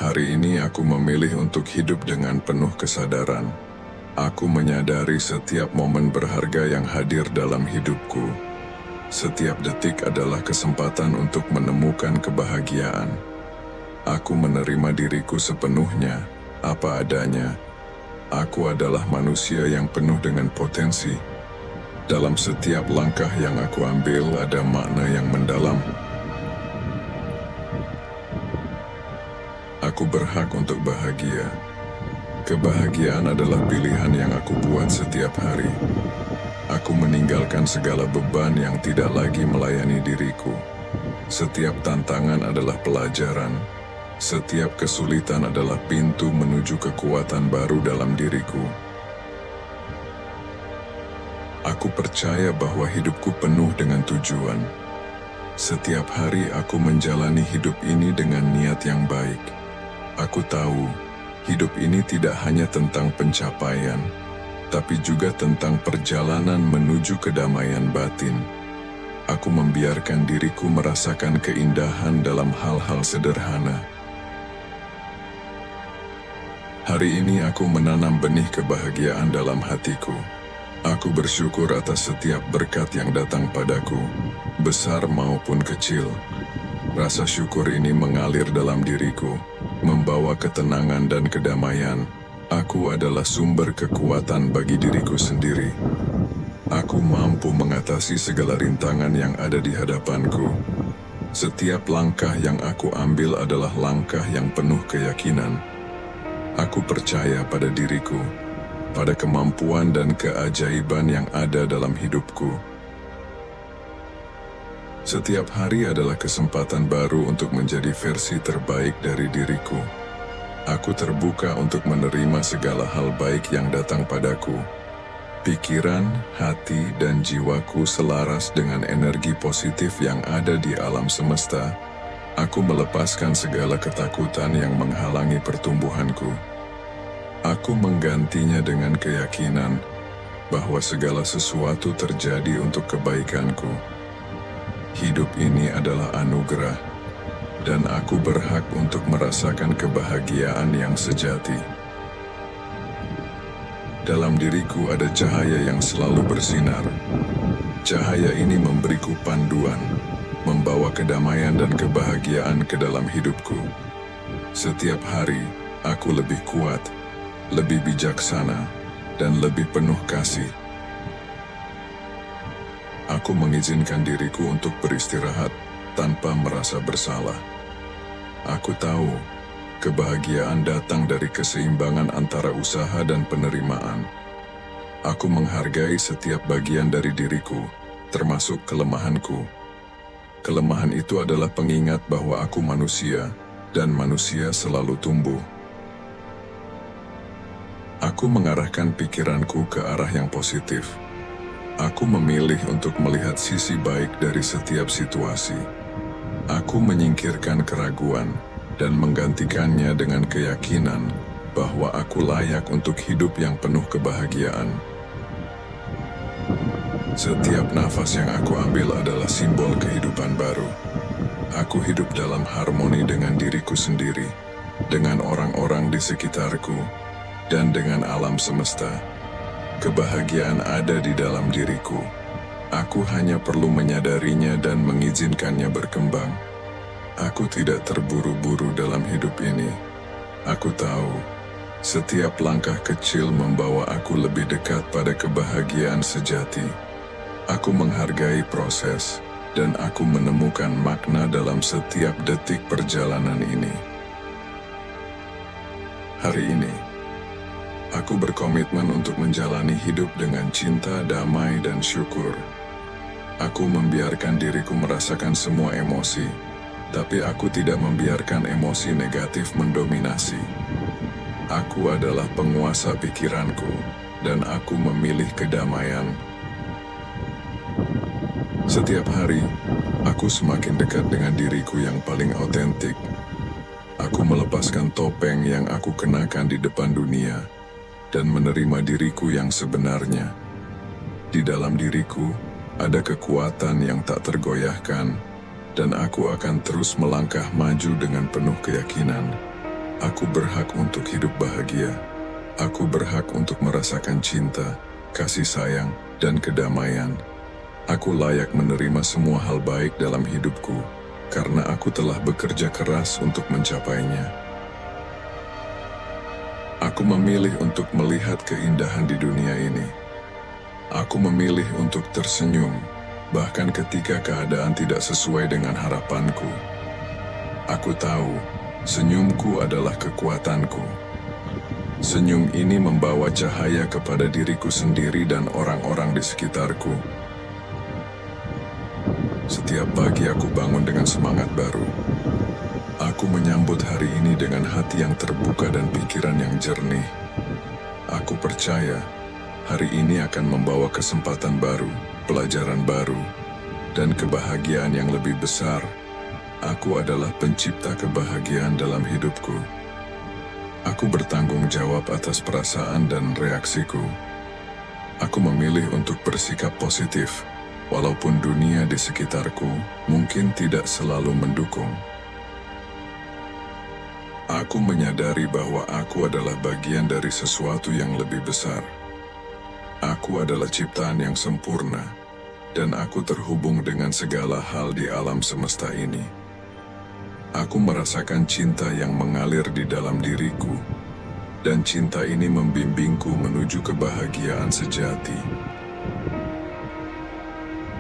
Hari ini aku memilih untuk hidup dengan penuh kesadaran. Aku menyadari setiap momen berharga yang hadir dalam hidupku. Setiap detik adalah kesempatan untuk menemukan kebahagiaan. Aku menerima diriku sepenuhnya, apa adanya. Aku adalah manusia yang penuh dengan potensi. Dalam setiap langkah yang aku ambil ada makna yang mendalam. Aku berhak untuk bahagia. Kebahagiaan adalah pilihan yang aku buat setiap hari. Aku meninggalkan segala beban yang tidak lagi melayani diriku. Setiap tantangan adalah pelajaran. Setiap kesulitan adalah pintu menuju kekuatan baru dalam diriku. Aku percaya bahwa hidupku penuh dengan tujuan. Setiap hari aku menjalani hidup ini dengan niat yang baik. Aku tahu, hidup ini tidak hanya tentang pencapaian, tapi juga tentang perjalanan menuju kedamaian batin. Aku membiarkan diriku merasakan keindahan dalam hal-hal sederhana. Hari ini aku menanam benih kebahagiaan dalam hatiku. Aku bersyukur atas setiap berkat yang datang padaku, besar maupun kecil. Rasa syukur ini mengalir dalam diriku, membawa ketenangan dan kedamaian. Aku adalah sumber kekuatan bagi diriku sendiri. Aku mampu mengatasi segala rintangan yang ada di hadapanku. Setiap langkah yang aku ambil adalah langkah yang penuh keyakinan. Aku percaya pada diriku, pada kemampuan dan keajaiban yang ada dalam hidupku. Setiap hari adalah kesempatan baru untuk menjadi versi terbaik dari diriku. Aku terbuka untuk menerima segala hal baik yang datang padaku. Pikiran, hati, dan jiwaku selaras dengan energi positif yang ada di alam semesta. Aku melepaskan segala ketakutan yang menghalangi pertumbuhanku. Aku menggantinya dengan keyakinan bahwa segala sesuatu terjadi untuk kebaikanku. Hidup ini adalah anugerah, dan aku berhak untuk merasakan kebahagiaan yang sejati. Dalam diriku ada cahaya yang selalu bersinar. Cahaya ini memberiku panduan, membawa kedamaian dan kebahagiaan ke dalam hidupku. Setiap hari, aku lebih kuat, lebih bijaksana, dan lebih penuh kasih. Aku mengizinkan diriku untuk beristirahat tanpa merasa bersalah. Aku tahu, kebahagiaan datang dari keseimbangan antara usaha dan penerimaan. Aku menghargai setiap bagian dari diriku, termasuk kelemahanku. Kelemahan itu adalah pengingat bahwa aku manusia, dan manusia selalu tumbuh. Aku mengarahkan pikiranku ke arah yang positif. Aku memilih untuk melihat sisi baik dari setiap situasi. Aku menyingkirkan keraguan dan menggantikannya dengan keyakinan bahwa aku layak untuk hidup yang penuh kebahagiaan. Setiap nafas yang aku ambil adalah simbol kehidupan baru. Aku hidup dalam harmoni dengan diriku sendiri, dengan orang-orang di sekitarku, dan dengan alam semesta. Kebahagiaan ada di dalam diriku. Aku hanya perlu menyadarinya dan mengizinkannya berkembang. Aku tidak terburu-buru dalam hidup ini. Aku tahu, setiap langkah kecil membawa aku lebih dekat pada kebahagiaan sejati. Aku menghargai proses, dan aku menemukan makna dalam setiap detik perjalanan ini. Hari ini, aku berkomitmen untuk menjalani hidup dengan cinta, damai, dan syukur. Aku membiarkan diriku merasakan semua emosi, tapi aku tidak membiarkan emosi negatif mendominasi. Aku adalah penguasa pikiranku, dan aku memilih kedamaian. Setiap hari, aku semakin dekat dengan diriku yang paling autentik. Aku melepaskan topeng yang aku kenakan di depan dunia, dan menerima diriku yang sebenarnya. Di dalam diriku, ada kekuatan yang tak tergoyahkan, dan aku akan terus melangkah maju dengan penuh keyakinan. Aku berhak untuk hidup bahagia. Aku berhak untuk merasakan cinta, kasih sayang, dan kedamaian. Aku layak menerima semua hal baik dalam hidupku, karena aku telah bekerja keras untuk mencapainya. Aku memilih untuk melihat keindahan di dunia ini. Aku memilih untuk tersenyum, bahkan ketika keadaan tidak sesuai dengan harapanku. Aku tahu, senyumku adalah kekuatanku. Senyum ini membawa cahaya kepada diriku sendiri dan orang-orang di sekitarku. Setiap pagi aku bangun dengan semangat baru. Aku menyambut hari ini dengan hati yang terbuka dan pikiran yang jernih. Aku percaya, hari ini akan membawa kesempatan baru, pelajaran baru, dan kebahagiaan yang lebih besar. Aku adalah pencipta kebahagiaan dalam hidupku. Aku bertanggung jawab atas perasaan dan reaksiku. Aku memilih untuk bersikap positif, walaupun dunia di sekitarku mungkin tidak selalu mendukung. Aku menyadari bahwa aku adalah bagian dari sesuatu yang lebih besar. Aku adalah ciptaan yang sempurna, dan aku terhubung dengan segala hal di alam semesta ini. Aku merasakan cinta yang mengalir di dalam diriku, dan cinta ini membimbingku menuju kebahagiaan sejati.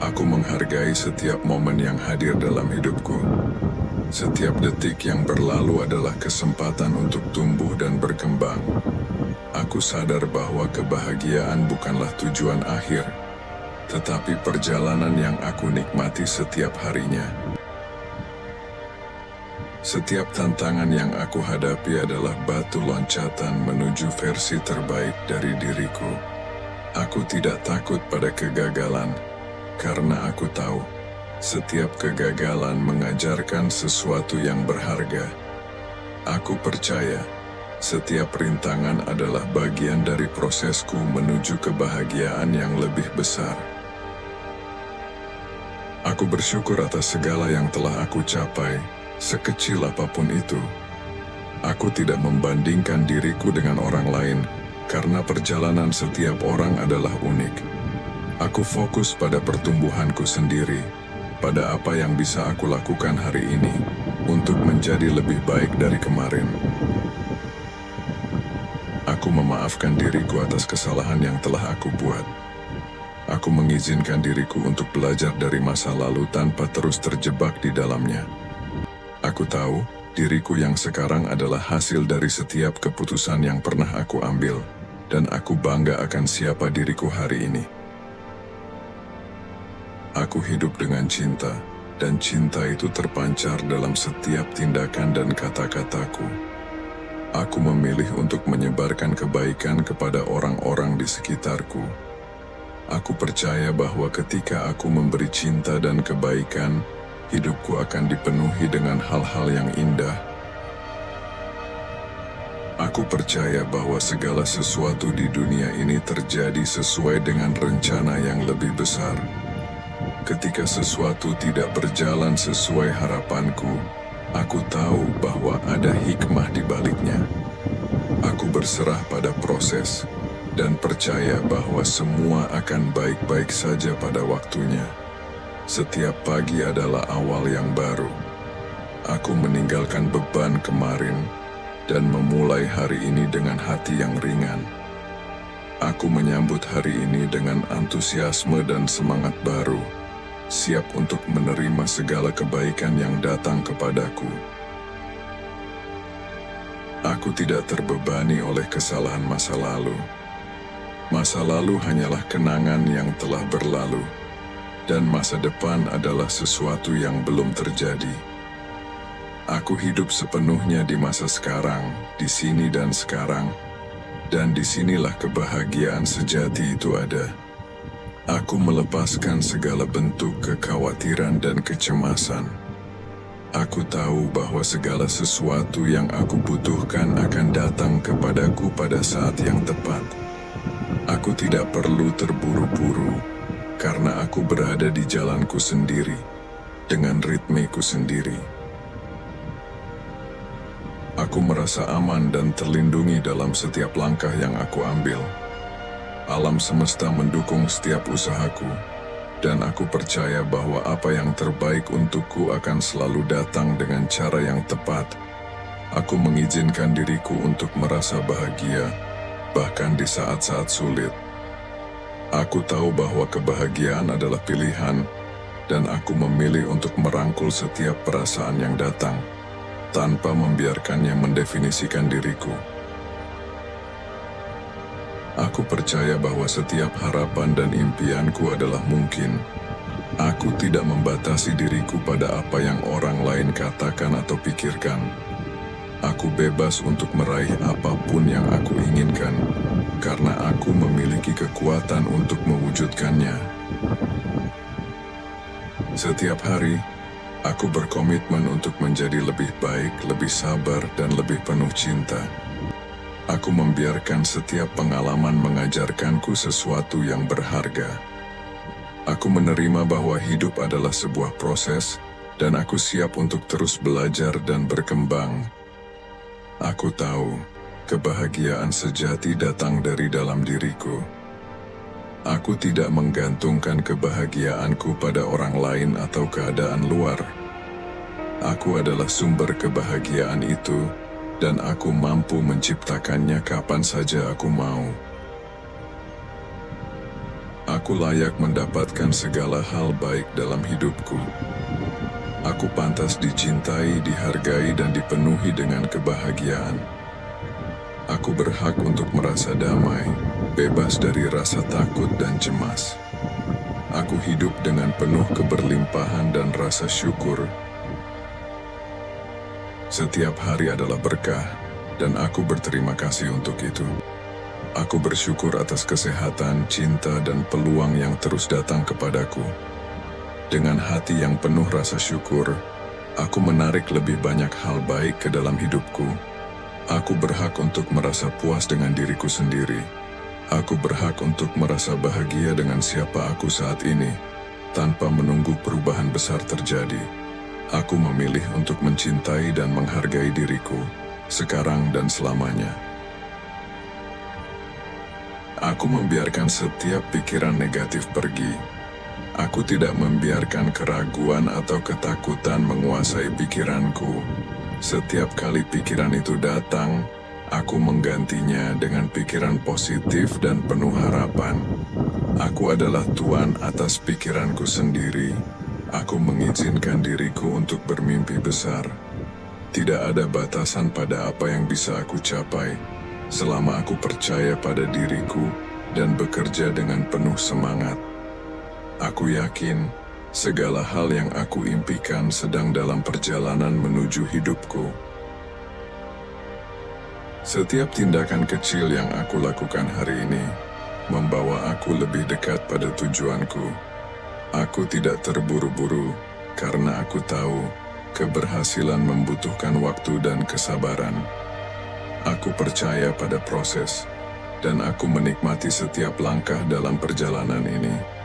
Aku menghargai setiap momen yang hadir dalam hidupku. Setiap detik yang berlalu adalah kesempatan untuk tumbuh dan berkembang. Aku sadar bahwa kebahagiaan bukanlah tujuan akhir, tetapi perjalanan yang aku nikmati setiap harinya. Setiap tantangan yang aku hadapi adalah batu loncatan menuju versi terbaik dari diriku. Aku tidak takut pada kegagalan, karena aku tahu setiap kegagalan mengajarkan sesuatu yang berharga. Aku percaya, setiap rintangan adalah bagian dari prosesku menuju kebahagiaan yang lebih besar. Aku bersyukur atas segala yang telah aku capai, sekecil apapun itu. Aku tidak membandingkan diriku dengan orang lain, karena perjalanan setiap orang adalah unik. Aku fokus pada pertumbuhanku sendiri, pada apa yang bisa aku lakukan hari ini untuk menjadi lebih baik dari kemarin. Aku memaafkan diriku atas kesalahan yang telah aku buat. Aku mengizinkan diriku untuk belajar dari masa lalu tanpa terus terjebak di dalamnya. Aku tahu, diriku yang sekarang adalah hasil dari setiap keputusan yang pernah aku ambil, dan aku bangga akan siapa diriku hari ini. Aku hidup dengan cinta, dan cinta itu terpancar dalam setiap tindakan dan kata-kataku. Aku memilih untuk menyebarkan kebaikan kepada orang-orang di sekitarku. Aku percaya bahwa ketika aku memberi cinta dan kebaikan, hidupku akan dipenuhi dengan hal-hal yang indah. Aku percaya bahwa segala sesuatu di dunia ini terjadi sesuai dengan rencana yang lebih besar. Ketika sesuatu tidak berjalan sesuai harapanku, aku tahu bahwa ada hikmah di baliknya. Aku berserah pada proses dan percaya bahwa semua akan baik-baik saja pada waktunya. Setiap pagi adalah awal yang baru. Aku meninggalkan beban kemarin dan memulai hari ini dengan hati yang ringan. Aku menyambut hari ini dengan antusiasme dan semangat baru, siap untuk menerima segala kebaikan yang datang kepadaku. Aku tidak terbebani oleh kesalahan masa lalu. Masa lalu hanyalah kenangan yang telah berlalu, dan masa depan adalah sesuatu yang belum terjadi. Aku hidup sepenuhnya di masa sekarang, di sini dan sekarang, dan disinilah kebahagiaan sejati itu ada. Aku melepaskan segala bentuk kekhawatiran dan kecemasan. Aku tahu bahwa segala sesuatu yang aku butuhkan akan datang kepadaku pada saat yang tepat. Aku tidak perlu terburu-buru, karena aku berada di jalanku sendiri, dengan ritmeku sendiri. Aku merasa aman dan terlindungi dalam setiap langkah yang aku ambil. Alam semesta mendukung setiap usahaku, dan aku percaya bahwa apa yang terbaik untukku akan selalu datang dengan cara yang tepat. Aku mengizinkan diriku untuk merasa bahagia, bahkan di saat-saat sulit. Aku tahu bahwa kebahagiaan adalah pilihan, dan aku memilih untuk merangkul setiap perasaan yang datang, tanpa membiarkannya mendefinisikan diriku. Aku percaya bahwa setiap harapan dan impianku adalah mungkin. Aku tidak membatasi diriku pada apa yang orang lain katakan atau pikirkan. Aku bebas untuk meraih apapun yang aku inginkan, karena aku memiliki kekuatan untuk mewujudkannya. Setiap hari, aku berkomitmen untuk menjadi lebih baik, lebih sabar, dan lebih penuh cinta. Aku membiarkan setiap pengalaman mengajarkanku sesuatu yang berharga. Aku menerima bahwa hidup adalah sebuah proses, dan aku siap untuk terus belajar dan berkembang. Aku tahu, kebahagiaan sejati datang dari dalam diriku. Aku tidak menggantungkan kebahagiaanku pada orang lain atau keadaan luar. Aku adalah sumber kebahagiaan itu, dan aku mampu menciptakannya kapan saja aku mau. Aku layak mendapatkan segala hal baik dalam hidupku. Aku pantas dicintai, dihargai, dan dipenuhi dengan kebahagiaan. Aku berhak untuk merasa damai, bebas dari rasa takut dan cemas. Aku hidup dengan penuh keberlimpahan dan rasa syukur. Setiap hari adalah berkah, dan aku berterima kasih untuk itu. Aku bersyukur atas kesehatan, cinta, dan peluang yang terus datang kepadaku. Dengan hati yang penuh rasa syukur, aku menarik lebih banyak hal baik ke dalam hidupku. Aku berhak untuk merasa puas dengan diriku sendiri. Aku berhak untuk merasa bahagia dengan siapa aku saat ini, tanpa menunggu perubahan besar terjadi. Aku memilih untuk mencintai dan menghargai diriku, sekarang dan selamanya. Aku membiarkan setiap pikiran negatif pergi. Aku tidak membiarkan keraguan atau ketakutan menguasai pikiranku. Setiap kali pikiran itu datang, aku menggantinya dengan pikiran positif dan penuh harapan. Aku adalah tuan atas pikiranku sendiri. Aku mengizinkan diriku untuk bermimpi besar. Tidak ada batasan pada apa yang bisa aku capai, selama aku percaya pada diriku dan bekerja dengan penuh semangat. Aku yakin segala hal yang aku impikan sedang dalam perjalanan menuju hidupku. Setiap tindakan kecil yang aku lakukan hari ini membawa aku lebih dekat pada tujuanku. Aku tidak terburu-buru karena aku tahu keberhasilan membutuhkan waktu dan kesabaran. Aku percaya pada proses, dan aku menikmati setiap langkah dalam perjalanan ini.